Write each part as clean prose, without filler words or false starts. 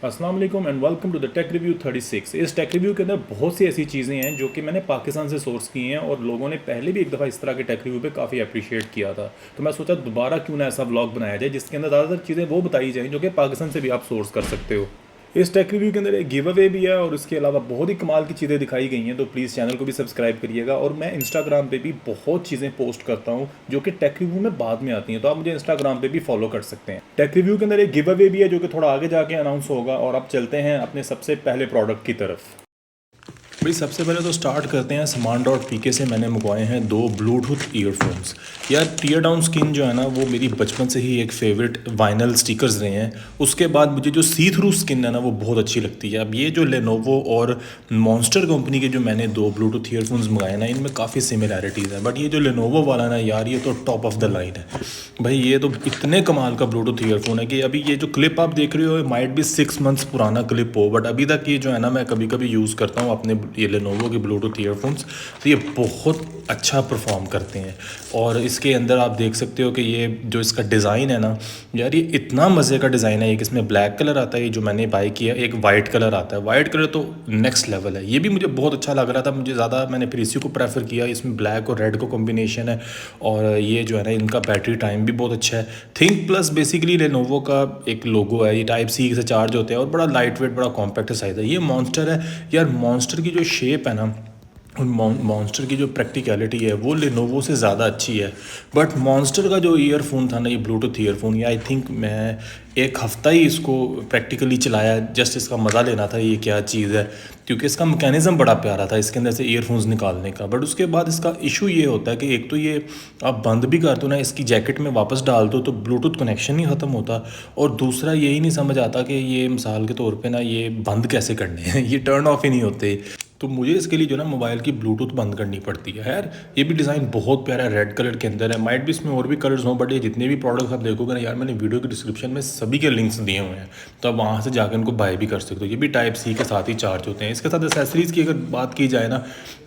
अस्सलाम वालेकुम and welcome to the tech review 36। इस टेक रिव्यू के अंदर बहुत सी ऐसी चीज़ें हैं जो कि मैंने पाकिस्तान से सोर्स की हैं और लोगों ने पहले भी एक दफ़ा इस तरह के टेक रिव्यू पे काफ़ी अप्रिशिएट किया था। तो मैं सोचा दोबारा क्यों ना ऐसा व्लॉग बनाया जाए जिसके अंदर ज़्यादातर चीज़ें वो बताई जाएँ जो कि पाकिस्तान से भी आप सोर्स कर सकते हो। इस टेक रिव्यू के अंदर एक गिव अवे भी है और इसके अलावा बहुत ही कमाल की चीज़ें दिखाई गई हैं। तो प्लीज़ चैनल को भी सब्सक्राइब करिएगा। और मैं इंस्टाग्राम पे भी बहुत चीज़ें पोस्ट करता हूँ जो कि टेक रिव्यू में बाद में आती हैं, तो आप मुझे इंस्टाग्राम पे भी फॉलो कर सकते हैं। टेक रिव्यू के अंदर एक गिव अवे भी है जो कि थोड़ा आगे जाके अनाउंस होगा। और अब चलते हैं अपने सबसे पहले प्रोडक्ट की तरफ। भाई सबसे पहले तो स्टार्ट करते हैं। समान डॉट पीके से मैंने मंगवाए हैं 2 ब्लूटूथ ईयरफोन्स। यार टीयर डाउन स्किन जो है ना वो मेरी बचपन से ही एक फेवरेट वाइनल स्टिकर्स रहे हैं। उसके बाद मुझे जो सी थ्रू स्किन है ना वो बहुत अच्छी लगती है। अब ये जो लेनोवो और मॉन्स्टर कंपनी के जो मैंने 2 ब्लूटूथ ईयरफोन्स मंगाए ना इनमें काफ़ी सिमिलैरिटीज़ हैं, बट ये जो लेनोवो वाला ना यार ये तो टॉप ऑफ द लाइन है। भाई ये तो इतने कमाल का ब्लूटूथ ईयरफोन है कि अभी ये जो क्लिप आप देख रहे हो माइट भी 6 मंथ्स पुराना क्लिप हो, बट अभी तक ये जो है ना मैं कभी कभी यूज़ करता हूँ अपने ये लेनोवो के ब्लूटूथ ईयरफोन्स। तो ये बहुत अच्छा परफॉर्म करते हैं। और इसके अंदर आप देख सकते हो कि ये जो इसका डिज़ाइन है ना यार ये इतना मज़े का डिज़ाइन है। एक इसमें ब्लैक कलर आता है, ये जो मैंने बाय किया, एक वाइट कलर आता है। वाइट कलर तो नेक्स्ट लेवल है, ये भी मुझे बहुत अच्छा लग रहा था। मुझे ज़्यादा मैंने फिर इसी को प्रेफर किया। इसमें ब्लैक और रेड का कॉम्बिनेशन है और ये जो है ना इनका बैटरी टाइम भी बहुत अच्छा है। थिंक प्लस बेसिकली लेनोवो का एक लोगो है, ये टाइप सी से चार्ज होते हैं और बड़ा लाइट वेट बड़ा कॉम्पैक्ट साइज़ है। ये मॉन्स्टर है यार, मॉन्स्टर की जो शेप है ना और मॉन्स्टर की जो प्रैक्टिकलिटी है वो लेनोवो से ज़्यादा अच्छी है। बट मॉन्स्टर का जो ईयरफोन था ना ये ब्लूटूथ ईयरफोन, ये आई थिंक मैं एक हफ़्ता ही इसको प्रैक्टिकली चलाया, जस्ट इसका मज़ा लेना था ये क्या चीज़ है, क्योंकि इसका मैकेनिज़्म बड़ा प्यारा था इसके अंदर से ईयरफोन्स निकालने का। बट उसके बाद इसका इशू ये होता है कि एक तो ये आप बंद भी कर दो ना, इसकी जैकेट में वापस डाल दो तो ब्लूटूथ कनेक्शन नहीं ख़त्म होता। और दूसरा यही नहीं समझ आता कि ये मिसाल के तौर पे ना ये बंद कैसे करने हैं, ये टर्न ऑफ ही नहीं होते। तो मुझे इसके लिए जो ना मोबाइल की ब्लूटूथ बंद करनी पड़ती है। यार ये भी डिज़ाइन बहुत प्यारा रेड कलर के अंदर है। माइट भी इसमें और भी कलर्स हों, बट ये जितने भी प्रोडक्ट्स आप देखोगे ना यार मैंने वीडियो के डिस्क्रिप्शन में सभी के लिंक्स दिए हुए हैं, तो आप वहाँ से जाकर इनको बाय भी कर सकते हो। ये भी टाइप सी के साथ ही चार्ज होते हैं। इसके साथ एसेसरीज़ की अगर बात की जाए ना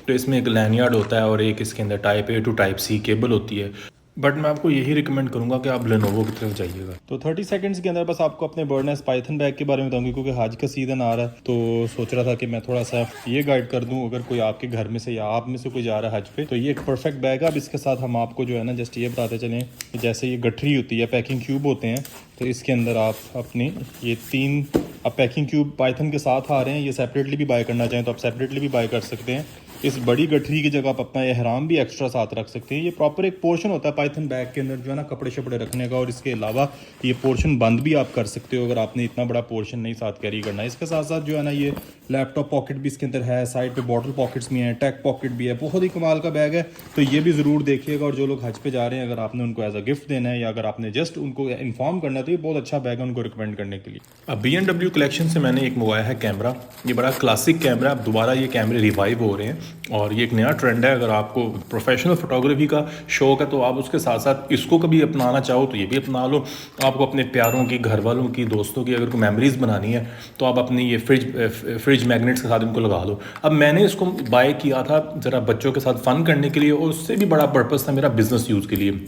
तो इसमें एक लैनियार्ड होता है और एक इसके अंदर type A to type C cable होती है। बट मैं आपको यही रिकमेंड करूंगा कि आप लेनोवो की तरफ जाइएगा। तो 30 सेकंड्स के अंदर बस आपको अपने बर्डनेस पाइथन बैग के बारे में बताऊंगी, क्योंकि हज का सीज़न आ रहा है तो सोच रहा था कि मैं थोड़ा सा ये गाइड कर दूं अगर कोई आपके घर में से या आप में से कोई जा रहा है हज पे, तो ये एक परफेक्ट बैग है। अब इसके साथ हम आपको जो है ना जस्ट ये बताते चलें कि जैसे ये गठरी होती है, पैकिंग क्यूब होते हैं, तो इसके अंदर आप अपनी ये 3 अब पैकिंग क्यूब पाइथन के साथ आ रहे हैं। ये सेपरेटली भी बाय करना चाहें तो आप सेपरेटली भी बाय कर सकते हैं। इस बड़ी गठरी की जगह आप अपना एहराम भी एक्स्ट्रा साथ रख सकते हैं। ये प्रॉपर एक पोर्शन होता है पाइथन बैग के अंदर जो है ना कपड़े शपड़े रखने का, और इसके अलावा ये पोर्शन बंद भी आप कर सकते हो अगर आपने इतना बड़ा पोर्शन नहीं साथ कैरी करना है। इसके साथ साथ जो है ना ये लैपटॉप पॉकेट भी इसके अंदर है, साइड पे बॉटल पॉकेट्स भी हैं, टैग पॉकेट भी है। बहुत ही कमाल का बैग है, तो ये भी ज़रूर देखिएगा। और जो लोग हज पे जा रहे हैं अगर आपने उनको एज अ गिफ्ट देना है या अगर आपने जस्ट उनको इन्फॉर्म करना है तो ये बहुत अच्छा बैग है उनको रिकमेंड करने के लिए। अब BMW कलेक्शन से मैंने एक मंगवाया है कैमरा। ये बड़ा क्लासिक कैमरा है, अब दोबारा ये कैमरे रिवाइव हो रहे हैं और ये एक नया ट्रेंड है। अगर आपको प्रोफेशनल फोटोग्राफी का शौक है तो आप उसके साथ साथ इसको कभी अपनाना चाहो तो ये भी अपना लो। आपको अपने प्यारों की, घर वालों की, दोस्तों की अगर कोई मेमोरीज़ बनानी है तो आप अपनी ये फ्रिज मैग्नेट्स के साथ इनको लगा लो। अब मैंने इसको बाय किया था ज़रा बच्चों के साथ फ़न करने के लिए और उससे भी बड़ा पर्पज़ था मेरा बिज़नेस यूज़ के लिए।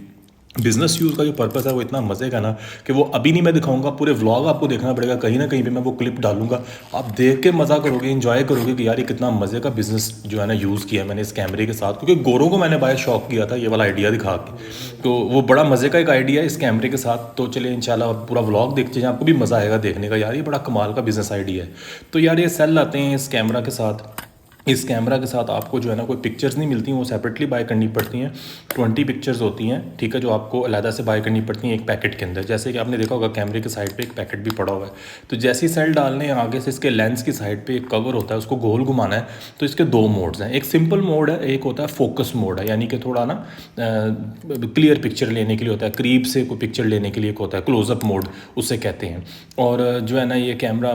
बिज़नेस यूज़ का जो पर्पस है वो इतना मज़े का ना कि वो अभी नहीं मैं दिखाऊंगा, पूरे व्लॉग आपको देखना पड़ेगा। कहीं ना कहीं पे मैं वो क्लिप डालूंगा, आप देख के मज़ा करोगे, एंजॉय करोगे कि यार ये कितना मज़े का बिज़नेस जो है ना यूज़ किया है मैंने इस कैमरे के साथ। क्योंकि गोरों को मैंने बाय शौक किया था ये वाला आइडिया दिखा के, तो वो बड़ा मज़े का एक आइडिया है इस कैमरे के साथ। तो चलिए इंशाल्लाह पूरा व्लॉग देखते हैं, आपको भी मज़ा आएगा देखने का। यार ये बड़ा कमाल का बिज़नेस आइडिया है। तो यार ये सेल आते हैं इस कैमरा के साथ। इस कैमरा के साथ आपको जो है ना कोई पिक्चर्स नहीं मिलती, वो सेपरेटली बाय करनी पड़ती हैं। 20 पिक्चर्स होती हैं, ठीक है, जो आपको अलहदा से बाय करनी पड़ती हैं एक पैकेट के अंदर। जैसे कि आपने देखा होगा कैमरे के साइड पे एक पैकेट भी पड़ा हुआ है। तो जैसे ही सेल डालने हैं आगे से इसके लेंस की साइड पे एक कवर होता है, उसको गोल घुमाना है। तो इसके 2 मोड्स हैं, एक सिंपल मोड है, एक होता है फोकस मोड है, यानी कि थोड़ा ना क्लियर पिक्चर लेने के लिए होता है, करीब से कोई पिक्चर लेने के लिए एक होता है क्लोजअप मोड उसे कहते हैं। और जो है ना ये कैमरा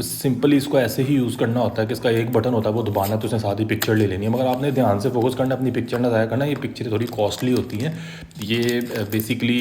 सिंपली इसको ऐसे ही यूज़ करना होता है कि इसका एक बटन होता है वो दबाना आना है तो उसने साथ ही पिक्चर ले लेनी है, मगर आपने ध्यान से फोकस करना, अपनी पिक्चर ना ज़ाया करना। ये पिक्चर थोड़ी कॉस्टली होती हैं, ये बेसिकली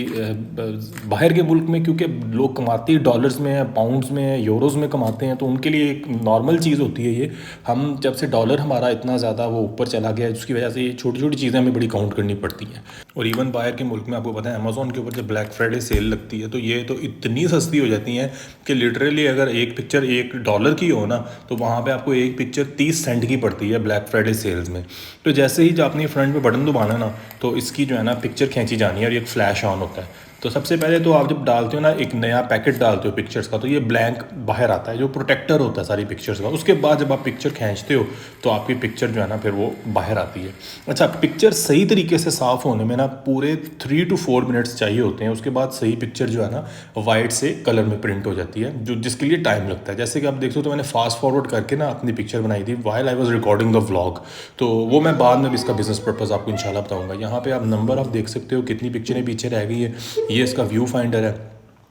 बाहर के मुल्क में क्योंकि लोग कमाते ही डॉलर्स में, पाउंड्स में, यूरोज़ में कमाते हैं, तो उनके लिए एक नॉर्मल चीज़ होती है ये। हम जब से डॉलर हमारा इतना ज़्यादा वो ऊपर चला गया है, उसकी वजह से ये छोटी छोटी चीज़ें हमें बड़ी काउंट करनी पड़ती हैं। और इवन बाहर के मुल्क में आपको पता है अमेज़ॉन के ऊपर जब ब्लैक फ्राइडे सेल लगती है तो ये तो इतनी सस्ती हो जाती हैं कि लिटरली अगर एक पिक्चर $1 की हो ना, तो वहाँ पे आपको एक पिक्चर 30 सेंट की पड़ती है ब्लैक फ्राइडे सेल्स में। तो जैसे ही जो आपने फ्रंट पे बटन दबाना ना, तो इसकी जो है ना पिक्चर खींची जानी है और एक फ्लैश ऑन होता है। तो सबसे पहले तो आप जब डालते हो ना, एक नया पैकेट डालते हो पिक्चर्स का, तो ये ब्लैंक बाहर आता है जो प्रोटेक्टर होता है सारी पिक्चर्स का। उसके बाद जब आप पिक्चर खींचते हो तो आपकी पिक्चर जो है ना फिर वो बाहर आती है। अच्छा, पिक्चर सही तरीके से साफ़ होने में ना पूरे 3 to 4 मिनट्स चाहिए होते हैं। उसके बाद सही पिक्चर जो है ना वाइट से कलर में प्रिंट हो जाती है, जो जिसके लिए टाइम लगता है। जैसे कि आप देखते हो तो मैंने फास्ट फॉरवर्ड करके ना अपनी पिक्चर बनाई थी while I was recording the vlog, तो वो मैं बाद में भी इसका बिजनेस पर्पज़ आपको इंशाल्लाह बताऊंगा। यहाँ पे आप नंबर आप देख सकते हो कितनी पिक्चरें पीछे रह गई है, ये इसका व्यू फाइंडर है।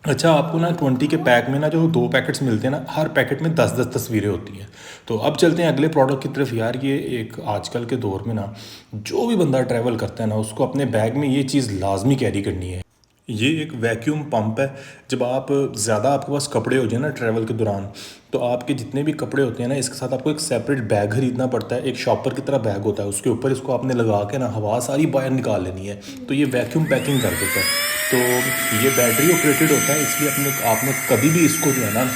अच्छा, आपको ना 20 के पैक में ना जो 2 पैकेट्स मिलते हैं ना, हर पैकेट में 10-10 तस्वीरें होती हैं। तो अब चलते हैं अगले प्रोडक्ट की तरफ। यार ये एक आजकल के दौर में ना जो भी बंदा ट्रैवल करता है ना, उसको अपने बैग में ये चीज़ लाजमी कैरी करनी है। ये एक वैक्यूम पंप है। जब आप ज़्यादा आपके पास कपड़े हो जाए ना ट्रैवल के दौरान, तो आपके जितने भी कपड़े होते हैं ना, इसके साथ आपको एक सेपरेट बैग खरीदना पड़ता है। एक शॉपर की तरह बैग होता है, उसके ऊपर इसको आपने लगा के ना हवा सारी बाहर निकाल लेनी है, तो ये वैक्यूम पैकिंग कर देता है। तो ये बैटरी ऑपरेटेड होता है, इसलिए आपने कभी भी इसको जो है ना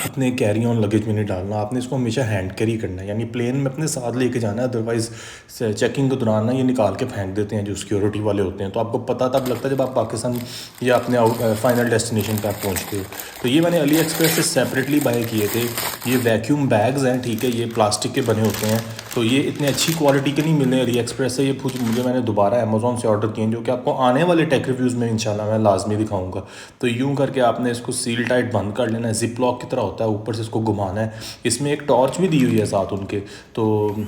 अपने कैरी ऑन लगेज में नहीं डालना। आपने इसको हमेशा हैंड कैरी करना है, यानी प्लेन में अपने साथ लेके जाना है। अदरवाइज़ चेकिंग के दौरान ना ये निकाल के फेंक देते हैं जो सिक्योरिटी वाले होते हैं। तो आपको पता तब लगता है जब आप पाकिस्तान या अपने फाइनल डेस्टिनेशन पर आप पहुँचते हो। तो ये मैंने अली एक्सप्रेस से सेपरेटली बाय किए थे। ये वैक्यूम बैग्स हैं, ठीक है, ये प्लास्टिक के बने होते हैं। तो ये इतने अच्छी क्वालिटी के नहीं मिलने अली एक्सप्रेस से। ये मुझे मैंने दोबारा अमेज़ॉन से ऑर्डर किए हैं, जो कि आपको आने वाले टेक रिव्यूज़ में इंशाल्लाह मैं लाजमी दिखाऊंगा। तो यूँ करके आपने इसको सील टाइट बंद कर लेना है, जिप लॉक की तरह होता है, ऊपर से इसको घुमाना है। इसमें एक टॉर्च भी दी हुई है साथ उनके। तो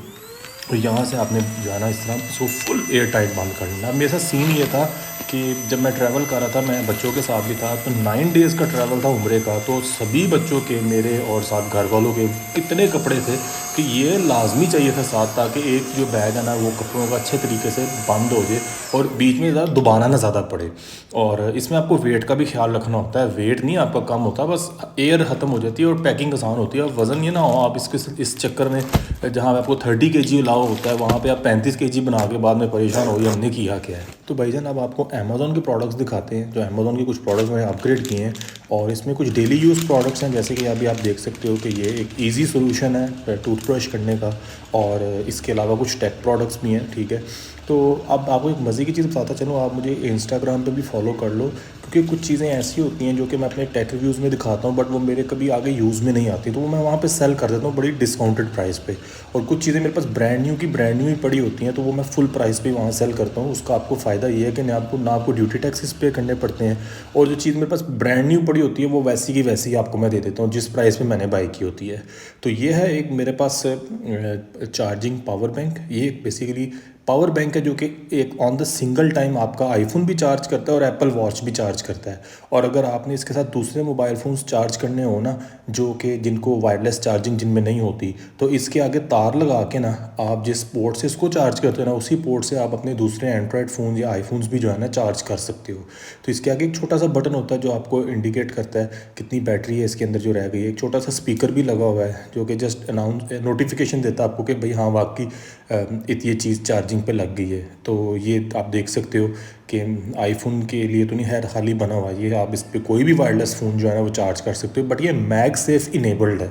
यहाँ से आपने जो है ना इस तरह इसको फुल एयर टाइट बंद कर लेना। मेरे साथ सीन ये था कि जब मैं ट्रैवल कर रहा था, मैं बच्चों के साथ भी था, तो 9 डेज़ का ट्रैवल था उम्रे का। तो सभी बच्चों के, मेरे और साथ घर वालों के कितने कपड़े थे कि ये लाजमी चाहिए था साथ, ताकि एक जो बैग है ना वो कपड़ों का अच्छे तरीके से बंद हो जाए और बीच में दोबारा ना ज़्यादा पड़े। और इसमें आपको वेट का भी ख्याल रखना होता है। वेट नहीं आपका कम होता, बस एयर ख़त्म हो जाती है और पैकिंग आसान होती है। और वज़न ये ना हो आप इस चक्कर में, जहाँ आपको 30 kg अलाउ होता है, वहाँ पे आप 35 kg बना के बाद में परेशान हो, ये हमने किया क्या है। तो भाईजान अब आपको अमेज़ॉन के प्रोडक्ट्स दिखाते हैं। जो अमेज़ॉन के कुछ प्रोडक्ट्स मैंने अपग्रेड किए हैं, और इसमें कुछ डेली यूज़ प्रोडक्ट्स हैं। जैसे कि अभी आप देख सकते हो कि ये एक ईजी सोल्यूशन है टूथब्रश करने का, और इसके अलावा कुछ टेक प्रोडक्ट्स भी हैं, ठीक है। तो अब आपको एक मज़े की चीज़ बताता चलूँ, आप मुझे इंस्टाग्राम पे भी फॉलो कर लो, क्योंकि कुछ चीज़ें ऐसी होती हैं जो कि मैं अपने टेक रिव्यूज़ में दिखाता हूँ, बट वो मेरे कभी आगे यूज़ में नहीं आती, तो वो मैं वहाँ पे सेल कर देता हूँ बड़ी डिस्काउंटेड प्राइस पे। और कुछ चीज़ें मेरे पास ब्रांड न्यू ही पड़ी होती हैं, तो वो मैं फुल प्राइस पे वहाँ सेल करता हूँ। उसका आपको फ़ायदा ये है कि ना आपको ड्यूटी टैक्सेस पे करने पड़ते हैं, और जो चीज़ मेरे पास ब्रांड न्यू पड़ी होती है वो वैसी की वैसी आपको मैं दे देता हूँ जिस प्राइस पे मैंने बाई की होती है। तो ये है एक मेरे पास चार्जिंग पावर बैंक। ये बेसिकली पावर बैंक है जो कि एक ऑन द सिंगल टाइम आपका आईफोन भी चार्ज करता है और एप्पल वॉच भी चार्ज करता है। और अगर आपने इसके साथ दूसरे मोबाइल फ़ोन्स चार्ज करने हो ना, जो कि जिनको वायरलेस चार्जिंग जिनमें नहीं होती, तो इसके आगे तार लगा के ना आप जिस पोर्ट से इसको चार्ज करते हो ना, उसी पोर्ट से आप अपने दूसरे एंड्रॉयड फ़ोन या आईफोन्स भी जो है ना चार्ज कर सकते हो। तो इसके आगे एक छोटा सा बटन होता है जो आपको इंडिकेट करता है कितनी बैटरी है इसके अंदर जो रह गई है। एक छोटा सा स्पीकर भी लगा हुआ है जो कि जस्ट नोटिफिकेशन देता है आपको कि भाई हाँ वाकई ये चीज़ चार्जिंग पे लग गई है। तो ये आप देख सकते हो कि आईफोन के लिए तो नहीं है, खाली बना हुआ ये, आप इस पर कोई भी वायरलेस फ़ोन जो है ना वो चार्ज कर सकते हो। बट ये मैग सेफ़ इनेबल्ड है,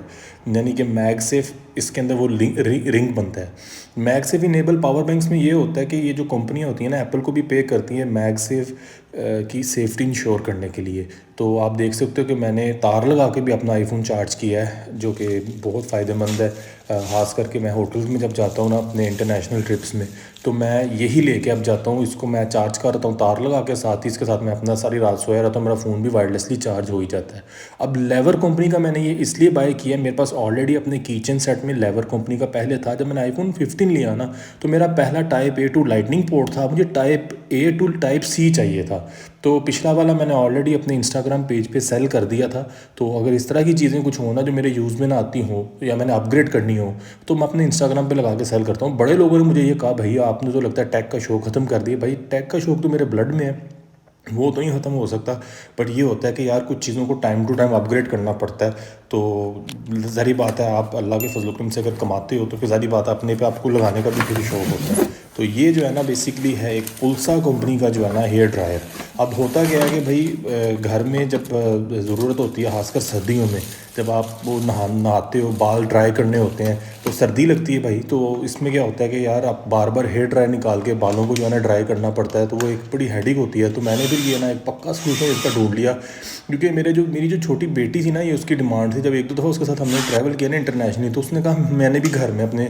यानी कि मैग सेफ़ इसके अंदर वो रिंग बनता है। MagSafe enable power banks में ये होता है कि ये जो कंपनियां होती हैं ना, एप्पल को भी पे करती हैं मैग सेफ़ की सेफ्टी इंश्योर करने के लिए। तो आप देख सकते हो कि मैंने तार लगा के भी अपना आईफोन चार्ज किया है, जो कि बहुत फ़ायदेमंद है। ख़ास करके मैं होटल्स में जब जाता हूँ ना अपने इंटरनेशनल ट्रिप्स में, तो मैं यही लेके अब जाता हूँ। इसको मैं चार्ज करता हूँ तार लगा के, साथ ही इसके साथ मैं अपना सारी रात सोया रहता हूँ, मेरा फ़ोन भी वायरलेसली चार्ज हो ही जाता है। अब लेवर कंपनी का मैंने ये इसलिए बाय किया, मेरे पास ऑलरेडी अपने किचन सेट में लेवर कंपनी का पहले था। जब मैंने आईफोन 15 लिया ना, तो मेरा पहला type A to lightning port था, मुझे type A to type C चाहिए था। तो पिछला वाला मैंने ऑलरेडी अपने इंस्टाग्राम पेज पे सेल कर दिया था। तो अगर इस तरह की चीज़ें कुछ हो ना जो मेरे यूज़ में ना आती हो या मैंने अपग्रेड करनी हो तो मैं अपने इंस्टाग्राम पे लगा के सेल करता हूँ। बड़े लोगों ने मुझे ये कहा, भैया आपने तो लगता है टेक का शौक ख़त्म कर दिया। भाई टेक का शौक तो मेरे ब्लड में है, वो तो नहीं ख़त्म हो सकता। बट ये होता है कि यार कुछ चीज़ों को टाइम टू टाइम अपग्रेड करना पड़ता है। तो ज़ाहिर बात है, आप अल्लाह के फजल करम से अगर कमाते हो तो फिर ज़ाहिर बात है अपने पे आपको लगाने का भी फिर शौक होता है। तो ये जो है ना बेसिकली है एक पुलसा कंपनी का जो है ना हेयर ड्रायर। अब होता क्या है कि भाई घर में जब ज़रूरत होती है, खासकर सर्दियों में जब आप वो नहाते हो, बाल ड्राई करने होते हैं तो सर्दी लगती है भाई। तो इसमें क्या होता है कि यार आप बार बार हेयर ड्रायर निकाल के बालों को जो है ना ड्राई करना पड़ता है, तो वो एक बड़ी हेडेक होती है। तो मैंने फिर ये ना एक पक्का सोल्यूशन इसका ढूंढ लिया, क्योंकि मेरी जो छोटी बेटी थी ना, ये उसकी डिमांड थी। जब एक दो दफ़ा उसके साथ हमने ट्रैवल किया ना इंटरनेशनली, तो उसने कहा मैंने भी घर में अपने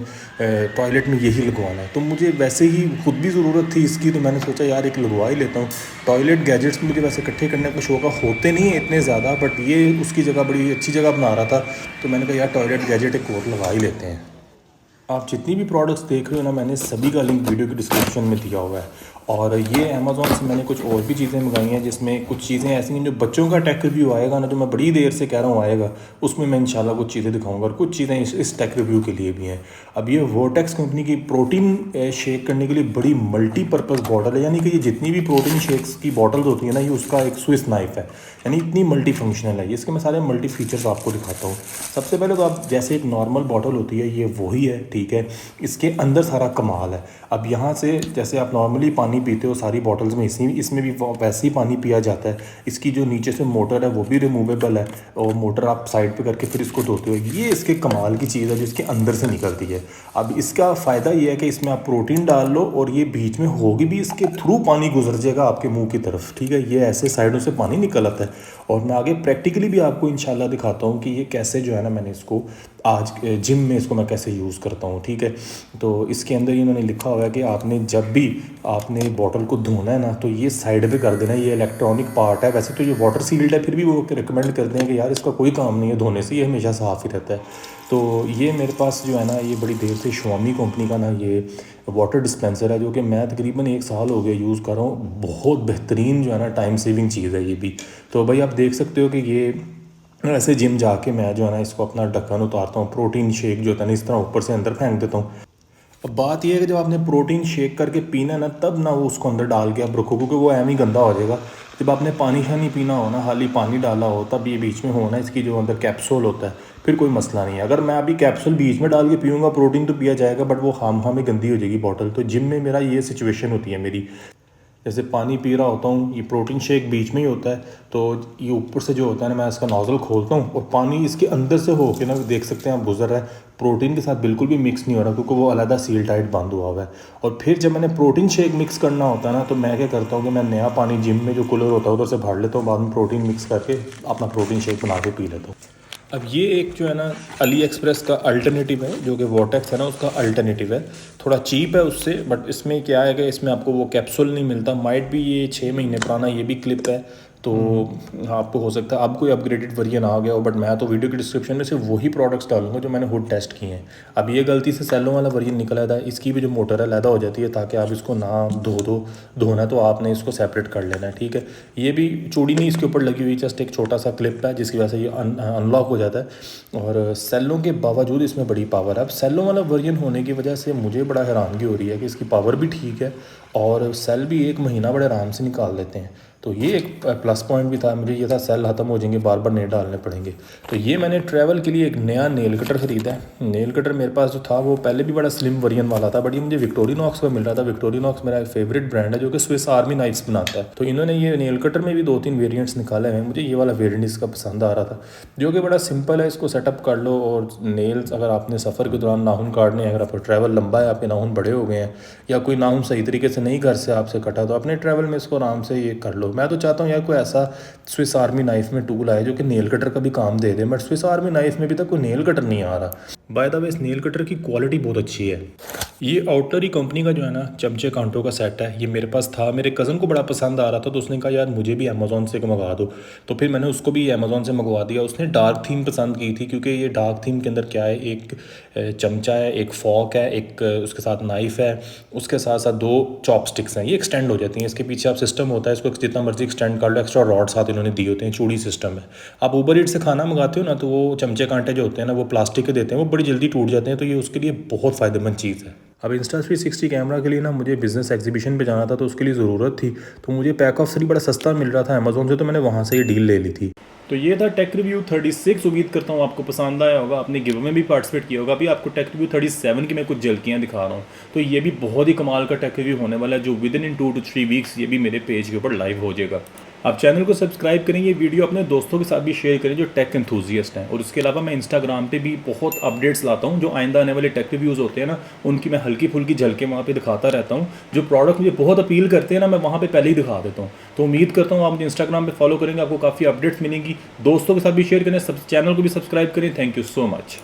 टॉयलेट में यही लगवाना है। तो मुझे वैसे ही खुद भी ज़रूरत थी इसकी, तो मैंने सोचा यार एक लगवा ही लेता हूँ। टॉयलेट गैजेट्स मुझे वैसे इकट्ठे करने का शौक होते नहीं है इतने ज़्यादा, बट ये उसकी जगह बड़ी अच्छी जगह बना रहा था। तो मैंने कहा यार टॉयलेट गैजेट एक और लगा ही लेते हैं। आप जितनी भी प्रोडक्ट्स देख रहे हो ना, मैंने सभी का लिंक वीडियो के डिस्क्रिप्शन में दिया हुआ है। और ये अमेज़ॉन से मैंने कुछ और भी चीज़ें मंगाई हैं, जिसमें कुछ चीज़ें ऐसी हैं जो बच्चों का टेक रिव्यू आएगा ना, जो मैं बड़ी देर से कह रहा हूँ आएगा, उसमें मैं इंशाल्लाह कुछ चीज़ें दिखाऊंगा। और कुछ चीज़ें इस टेक रिव्यू के लिए भी हैं। अब ये वोर्टेक्स कंपनी की प्रोटीन शेक करने के लिए बड़ी मल्टीपर्पज़ बॉटल है, यानी कि ये जितनी भी प्रोटीन शेक्स की बॉटल्स होती है ना, ये उसका एक स्विस नाइफ है, यानी इतनी मल्टी फंक्शनल है। इसके मैं सारे मल्टी फीचर्स आपको दिखाता हूँ। सबसे पहले तो आप जैसे एक नॉर्मल बॉटल होती है ये वही है, ठीक है। इसके अंदर सारा कमाल है। अब यहाँ से जैसे आप नॉर्मली पानी पीते हो सारी बॉटल्स में, इसमें भी वैसे ही पानी पिया जाता है। इसकी जो नीचे से मोटर है वो भी रिमूवेबल है, और मोटर आप साइड पे करके फिर इसको धोते हो। ये इसके कमाल की चीज़ है जो इसके अंदर से निकलती है। अब इसका फ़ायदा ये है कि इसमें आप प्रोटीन डाल लो और ये बीच में होगी भी, इसके थ्रू पानी गुजर जाएगा आपके मुंह की तरफ, ठीक है। ये ऐसे साइडों से पानी निकल आता है। और मैं आगे प्रैक्टिकली भी आपको इंशाल्लाह दिखाता हूँ कि ये कैसे जो है ना, मैंने इसको आज जिम में इसको मैं कैसे यूज़ करता हूँ, ठीक है। तो इसके अंदर ये मैंने लिखा हुआ है कि आपने जब भी आपने बॉटल को धोना है ना, तो ये साइड पे कर देना। ये इलेक्ट्रॉनिक पार्ट है, वैसे तो ये वाटर सील्ड है, फिर भी वो रिकमेंड करते हैं कि यार इसका कोई काम नहीं है धोने से, ये हमेशा साफ़ ही रहता है। तो ये मेरे पास जो है ना, ये बड़ी देर से Xiaomi कंपनी का ना ये वाटर डिस्पेंसर है, जो कि मैं तकरीबन 1 साल हो गया यूज़ कर रहा हूँ। बहुत बेहतरीन जो है ना टाइम सेविंग चीज़ है ये भी। तो भाई आप देख सकते हो कि ये ऐसे जिम जाके मैं जो है ना इसको अपना ढक्कन उतारता हूँ, प्रोटीन शेक जो होता है ना इस तरह ऊपर से अंदर फेंक देता हूँ। अब बात यह है कि जब आपने प्रोटीन शेक करके पीना है ना, तब ना वो उसको अंदर डाल के आप रखो, क्योंकि वो एम ही गंदा हो जाएगा। जब आपने पानी शानी पीना हो ना, खाली पानी डाला हो, तब ये बीच में हो ना इसकी जो अंदर कैप्सूल होता है, फिर कोई मसला नहीं है। अगर मैं अभी कैप्सूल बीच में डाल के पीऊँगा, प्रोटीन तो पिया जाएगा बट वो खाम में गंदी हो जाएगी बॉटल। तो जिम में मेरा ये सिचुएशन होती है मेरी। जैसे पानी पी रहा होता हूँ, ये प्रोटीन शेक बीच में ही होता है, तो ये ऊपर से जो होता है ना, मैं इसका नोज़ल खोलता हूँ और पानी इसके अंदर से हो के ना, देख सकते हैं आप, गुजर रहा है। प्रोटीन के साथ बिल्कुल भी मिक्स नहीं हो रहा, क्योंकि वो अलग सील टाइट बंद हुआ हुआ है। और फिर जब मैंने प्रोटीन शेक मिक्स करना होता है ना, तो मैं क्या करता हूँ कि मैं नया पानी जिम में जो कूलर होता है उधर से भर लेता हूँ, बाद में प्रोटीन मिक्स करके अपना प्रोटीन शेक बना के पी लेता हूँ। अब ये एक जो है ना अली एक्सप्रेस का अल्टरनेटिव है, जो कि वोटेक्स है ना उसका अल्टरनेटिव है। थोड़ा चीप है उससे, बट इसमें क्या है कि इसमें आपको वो कैप्सूल नहीं मिलता। माइट भी ये 6 महीने पुराना ये भी क्लिप है, तो आपको हो सकता है अब कोई अपग्रेडेड वर्जन आ गया हो। बट मैं तो वीडियो के डिस्क्रिप्शन में सिर्फ वही प्रोडक्ट्स डालूंगा जो मैंने खुद टेस्ट किए हैं। अब ये गलती से सेलों वाला वर्जन निकला था, इसकी भी जो मोटर है अलहदा हो जाती है, ताकि आप इसको ना धोना तो आपने इसको सेपरेट कर लेना है, ठीक है। ये भी चूड़ी नहीं इसके ऊपर लगी हुई, जस्ट एक छोटा सा क्लिप है जिसकी वजह से ये अनलॉक हो जाता है। और सेलों के बावजूद इसमें बड़ी पावर है। अब सेलों वाला वर्जन होने की वजह से मुझे बड़ा हैरानगी हो रही है कि इसकी पावर भी ठीक है और सेल भी 1 महीना बड़े आराम से निकाल लेते हैं। तो ये एक प्लस पॉइंट भी था मुझे, ये था सेल ख़त्म हो जाएंगे, बार बार नहीं डालने पड़ेंगे। तो ये मैंने ट्रैवल के लिए एक नया नेल कटर ख़रीदा है। नेल कटर मेरे पास जो था वो पहले भी बड़ा स्लिम वर्जन वाला था, बट ये मुझे विक्टोरिनॉक्स का मिल रहा था। विक्टोरिनॉक्स मेरा एक फेवरेट ब्रांड है जो कि स्विस आर्मी नाइफ्स बनाता है। तो इन्होंने ये नेल कटर में भी 2-3 वेरियंट्स निकाले हैं। मुझे ये वाला वेरियंट इसका पसंद आ रहा था, जो कि बड़ा सिंपल है। इसको सेटअप कर लो और नेल्स, अगर आपने सफ़र के दौरान नाखून काटने, अगर आपका ट्रैवल लंबा है, आपके नाखून बड़े हो गए हैं, या कोई नाखून सही तरीके से नहीं घर से आपसे कटा, तो अपने ट्रैवल में इसको आराम से ये कर लो। मैं तो चाहता हूँ यार कोई ऐसा स्विस आर्मी नाइफ में टूल आए जो कि नेल कटर का भी काम दे दे, बट स्विस आर्मी नाइफ में भी तक कोई नेल कटर नहीं आ रहा। बाय द वे इस नेल कटर की क्वालिटी बहुत अच्छी है। ये आउटलरी कंपनी का जो है ना चमचे कांटों का सेट है, ये मेरे पास था, मेरे कज़न को बड़ा पसंद आ रहा था तो उसने कहा यार मुझे भी अमेज़ोन से मंगवा दो, तो फिर मैंने उसको भी अमेज़ोन से मंगवा दिया। उसने डार्क थीम पसंद की थी क्योंकि ये डार्क थीम के अंदर क्या है, एक चमचा है, एक फॉक है, एक उसके साथ नाइफ़ है, उसके साथ साथ 2 चॉपस्टिक्स हैं, ये एक्सटेंड हो जाती हैं। इसके पीछे आप सिस्टम होता है, इसको जितना मर्जी एक्सटेंड कर लो, एक्स्ट्रा रॉड साथ इन्होंने दिए होते हैं, चूड़ी सिस्टम है। आप ऊबर ईट से खाना मंगाते हो ना तो वो चमचे कांटे जो होते हैं ना वो प्लास्टिक के देते हैं, वो बड़ी जल्दी टूट जाते हैं, तो ये उसके लिए बहुत फ़ायदेमंद चीज़ है। अब Insta360 कैमरा के लिए ना मुझे बिज़नेस एग्जीबिशन पे जाना था तो उसके लिए ज़रूरत थी, तो मुझे पैक ऑफ 3 बड़ा सस्ता मिल रहा था अमेज़ोन से, तो मैंने वहाँ से ये डील ले ली थी। तो ये था टेक रिव्यू 36। उम्मीद करता हूँ आपको पसंद आया होगा, आपने गिव में भी पार्टिसिपेट किया होगा। अभी आपको टेक रिव्यू 37 की मैं कुछ झलकियाँ दिखा रहा हूँ, तो ये भी बहुत ही कमाल का टेक रिव्यू होने वाला है, जो विद इन 2 to 3 वीक्स ये भी मेरे पेज के ऊपर लाइव हो जाएगा। आप चैनल को सब्सक्राइब करें, ये वीडियो अपने दोस्तों के साथ भी शेयर करें जो टेक एंथुजियस्ट हैं। और उसके अलावा मैं इंस्टाग्राम पे भी बहुत अपडेट्स लाता हूँ, जो आइंदा आने वाले टेक रिव्यूज़ होते हैं ना उनकी मैं हल्की फुल्की झलकें वहाँ पे दिखाता रहता हूँ। जो प्रोडक्ट मुझे बहुत अपील करते हैं ना मैं वहाँ पे पहले ही दिखा देता हूँ। तो उम्मीद करता हूँ आप मुझे इंस्टाग्राम पे फॉलो करेंगे, आपको काफ़ी अपडेट्स मिलेंगी। दोस्तों के साथ भी शेयर करें, सब चैनल को भी सब्सक्राइब करें। Thank you so much.